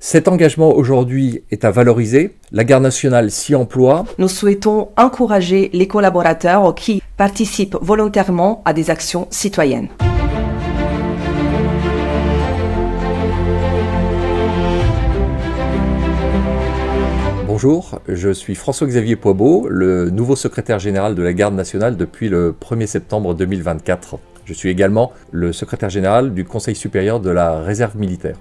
Cet engagement aujourd'hui est à valoriser. La Garde nationale s'y emploie. Nous souhaitons encourager les collaborateurs qui participent volontairement à des actions citoyennes. Bonjour, je suis François-Xavier Poibaud, le nouveau secrétaire général de la Garde nationale depuis le 1er septembre 2024. Je suis également le secrétaire général du Conseil supérieur de la réserve militaire.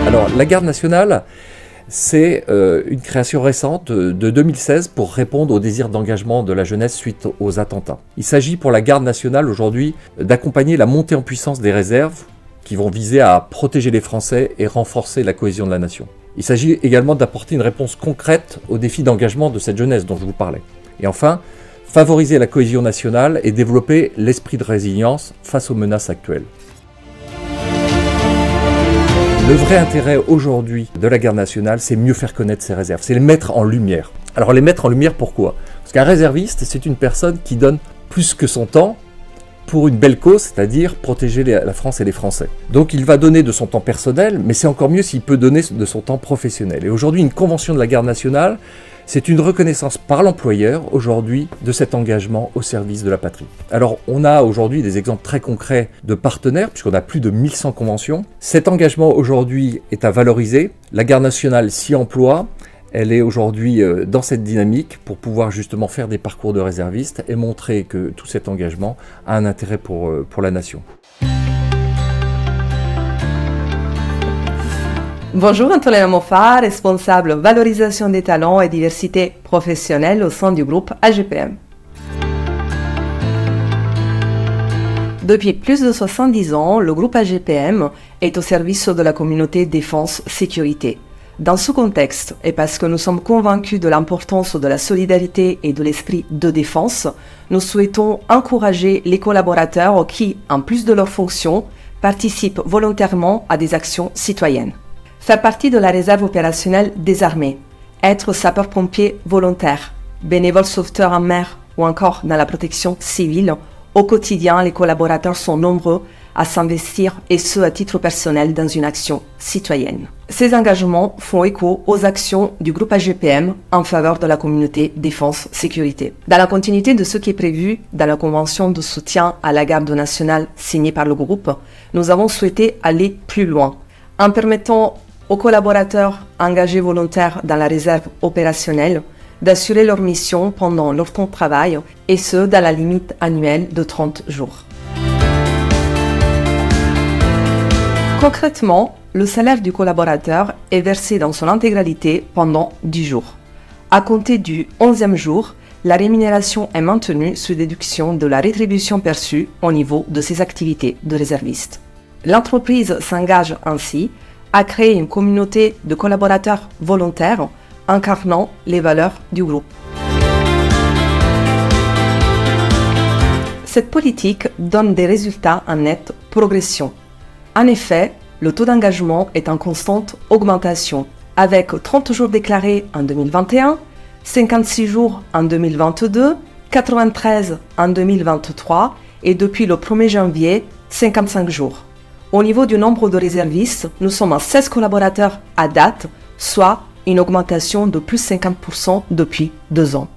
Alors, la Garde nationale, c'est une création récente de 2016 pour répondre au désir d'engagement de la jeunesse suite aux attentats. Il s'agit pour la Garde nationale aujourd'hui d'accompagner la montée en puissance des réserves qui vont viser à protéger les Français et renforcer la cohésion de la nation. Il s'agit également d'apporter une réponse concrète aux défis d'engagement de cette jeunesse dont je vous parlais. Et enfin, favoriser la cohésion nationale et développer l'esprit de résilience face aux menaces actuelles. Le vrai intérêt aujourd'hui de la Garde nationale, c'est mieux faire connaître ses réserves, c'est les mettre en lumière. Alors les mettre en lumière pourquoi? Parce qu'un réserviste, c'est une personne qui donne plus que son temps pour une belle cause, c'est-à-dire protéger la France et les Français. Donc il va donner de son temps personnel, mais c'est encore mieux s'il peut donner de son temps professionnel. Et aujourd'hui, une convention de la Garde nationale, c'est une reconnaissance par l'employeur, aujourd'hui, de cet engagement au service de la patrie. Alors, on a aujourd'hui des exemples très concrets de partenaires, puisqu'on a plus de 1100 conventions. Cet engagement aujourd'hui est à valoriser. La Garde nationale s'y emploie. Elle est aujourd'hui dans cette dynamique pour pouvoir justement faire des parcours de réservistes et montrer que tout cet engagement a un intérêt pour la nation. Bonjour, Antonella Moffat, responsable valorisation des talents et diversité professionnelle au sein du groupe AGPM. Depuis plus de 70 ans, le groupe AGPM est au service de la communauté défense-sécurité. Dans ce contexte, et parce que nous sommes convaincus de l'importance de la solidarité et de l'esprit de défense, nous souhaitons encourager les collaborateurs qui, en plus de leurs fonctions, participent volontairement à des actions citoyennes. Faire partie de la réserve opérationnelle des armées, être sapeur-pompier volontaire, bénévole sauveteur en mer ou encore dans la protection civile, au quotidien, les collaborateurs sont nombreux à s'investir et ce à titre personnel dans une action citoyenne. Ces engagements font écho aux actions du groupe AGPM en faveur de la communauté défense-sécurité. Dans la continuité de ce qui est prévu dans la convention de soutien à la Garde nationale signée par le groupe, nous avons souhaité aller plus loin en permettant aux collaborateurs engagés volontaires dans la réserve opérationnelle d'assurer leur mission pendant leur temps de travail et ce, dans la limite annuelle de 30 jours. Concrètement, le salaire du collaborateur est versé dans son intégralité pendant 10 jours. À compter du 11e jour, la rémunération est maintenue sous déduction de la rétribution perçue au niveau de ses activités de réserviste. L'entreprise s'engage ainsi à créer une communauté de collaborateurs volontaires incarnant les valeurs du groupe. Cette politique donne des résultats en nette progression. En effet, le taux d'engagement est en constante augmentation, avec 30 jours déclarés en 2021, 56 jours en 2022, 93 en 2023 et depuis le 1er janvier, 55 jours. Au niveau du nombre de réservistes, nous sommes à 16 collaborateurs à date, soit une augmentation de plus 50% depuis 2 ans.